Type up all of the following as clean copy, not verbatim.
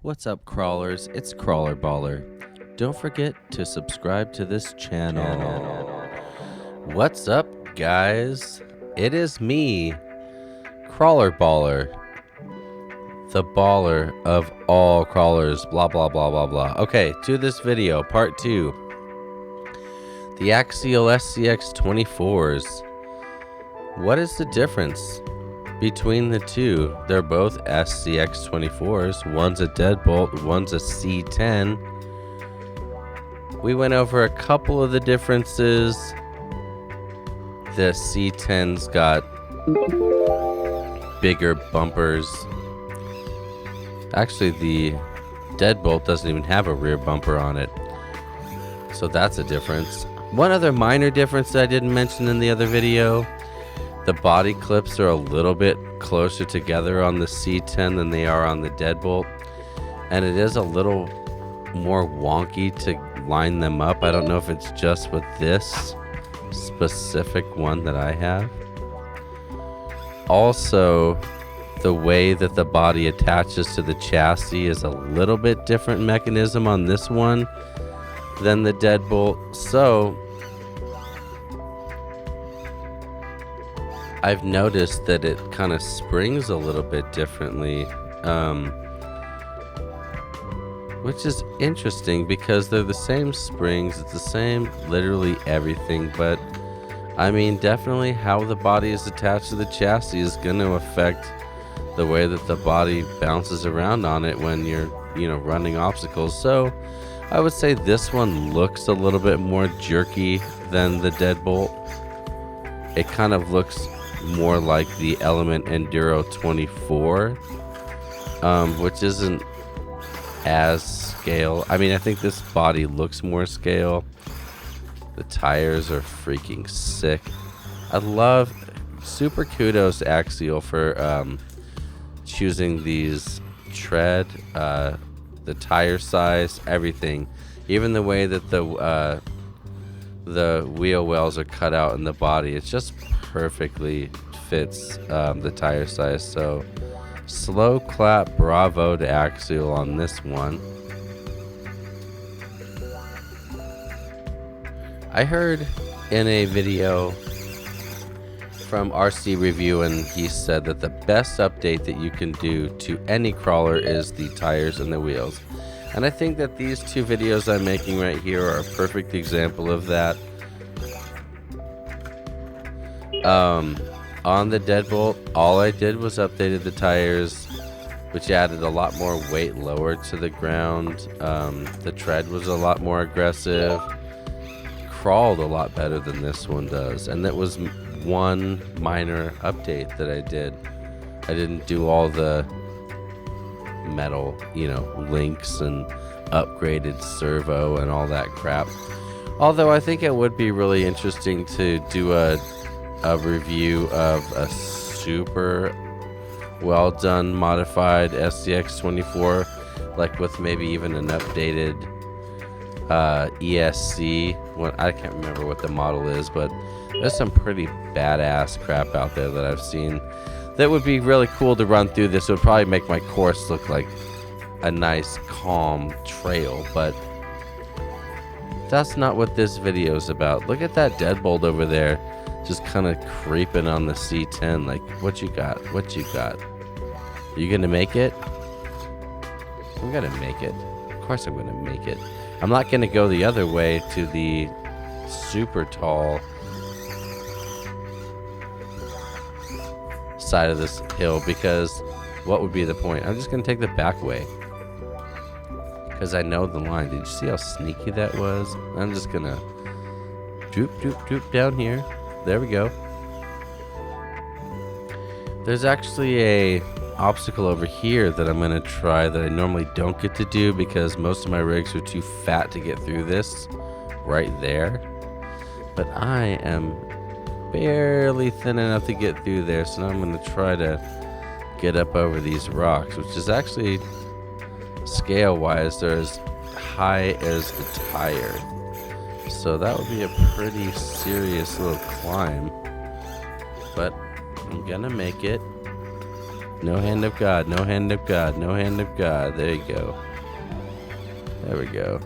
What's up, crawlers? It's Crawler Baller. Don't forget to subscribe to this channel. What's up, guys? It is me, Crawler Baller, the baller of all crawlers, blah blah blah blah blah. Okay, to this video, part 2. The Axial SCX-24s. What is the difference between the two? They're both SCX-24s. One's a Deadbolt, one's a C10. We went over a couple of the differences. The C10's got bigger bumpers. Actually, the Deadbolt doesn't even have a rear bumper on it, so that's a difference. One other minor difference that I didn't mention in the other video: the body clips are a little bit closer together on the C10 than they are on the Deadbolt, and it is a little more wonky to line them up. I don't know if it's just with this specific one that I have. Also, the way that the body attaches to the chassis is a little bit different mechanism on this one than the Deadbolt. So I've noticed that it kind of springs a little bit differently, which is interesting because they're the same springs, it's the same literally everything, but I mean, definitely how the body is attached to the chassis is going to affect the way that the body bounces around on it when you're, running obstacles. So I would say this one looks a little bit more jerky than the Deadbolt. It kind of looks more like the Element Enduro 24, which isn't as scale. I mean, I think this body looks more scale. The tires are freaking sick. I love, super kudos to Axial for choosing these tread, the tire size, everything, even the way that the wheel wells are cut out in the body. It just perfectly fits the tire size. So slow clap, bravo to Axial on this one. I heard in a video from RC Review, and he said that the best update that you can do to any crawler is the tires and the wheels. And I think that these two videos I'm making right here are a perfect example of that. On the Deadbolt, all I did was updated the tires, which added a lot more weight lower to the ground. The tread was a lot more aggressive, crawled a lot better than this one does, and that was one minor update that I did. I didn't do all the metal, links and upgraded servo and all that crap. Although I think it would be really interesting to do a review of a super well done modified SCX-24, like with maybe even an updated ESC. I can't remember what the model is, but there's some pretty badass crap out there that I've seen that would be really cool to run through. This would probably make my course look like a nice calm trail, but that's not what this video is about. Look at that Deadbolt over there, just kind of creeping on the C10. Like, what you got? What you got? Are you gonna make it? I'm gonna make it. Of course I'm gonna make it. I'm not gonna go the other way to the super tall side of this hill, because what would be the point? I'm just gonna take the back way because I know the line. Did you see how sneaky that was? I'm just gonna droop down here. There we go. There's actually a obstacle over here that I'm gonna try that I normally don't get to do because most of my rigs are too fat to get through this right there, but I am barely thin enough to get through there, so now I'm going to try to get up over these rocks, which is actually, scale wise, they're as high as the tire, so that would be a pretty serious little climb, but I'm gonna make it. No hand of God, no hand of God, no hand of God. There you go. There we go.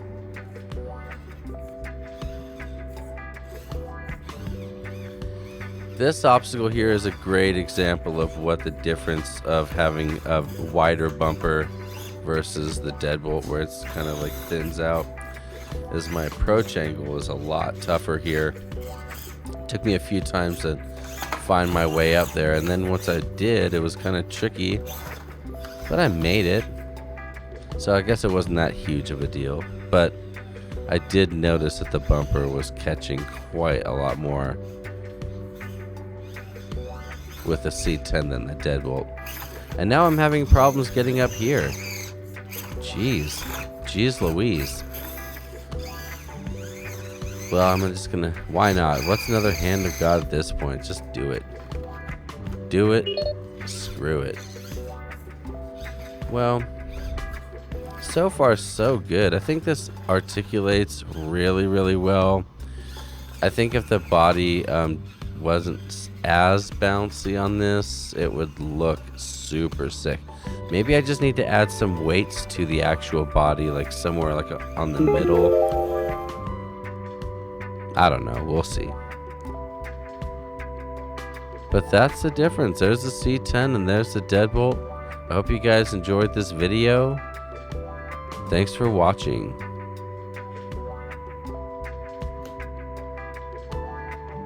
This obstacle here is a great example of what the difference of having a wider bumper versus the Deadbolt, where it's kind of like thins out, is my approach angle is a lot tougher here. Took me a few times to find my way up there, and then once I did, it was kind of tricky, but I made it. So I guess it wasn't that huge of a deal, but I did notice that the bumper was catching quite a lot more with the C10 than the Deadbolt. And now I'm having problems getting up here. Jeez Louise. Well, I'm just gonna, why not? What's another hand of God at this point? Just do it. Do it. Screw it. Well, so far so good. I think this articulates really, really well. I think if the body wasn't as bouncy on this, it would look super sick. Maybe I just need to add some weights to the actual body, like somewhere like on the middle. I don't know, we'll see. But that's the difference. There's the C10 and there's the Deadbolt. I hope you guys enjoyed this video. Thanks for watching.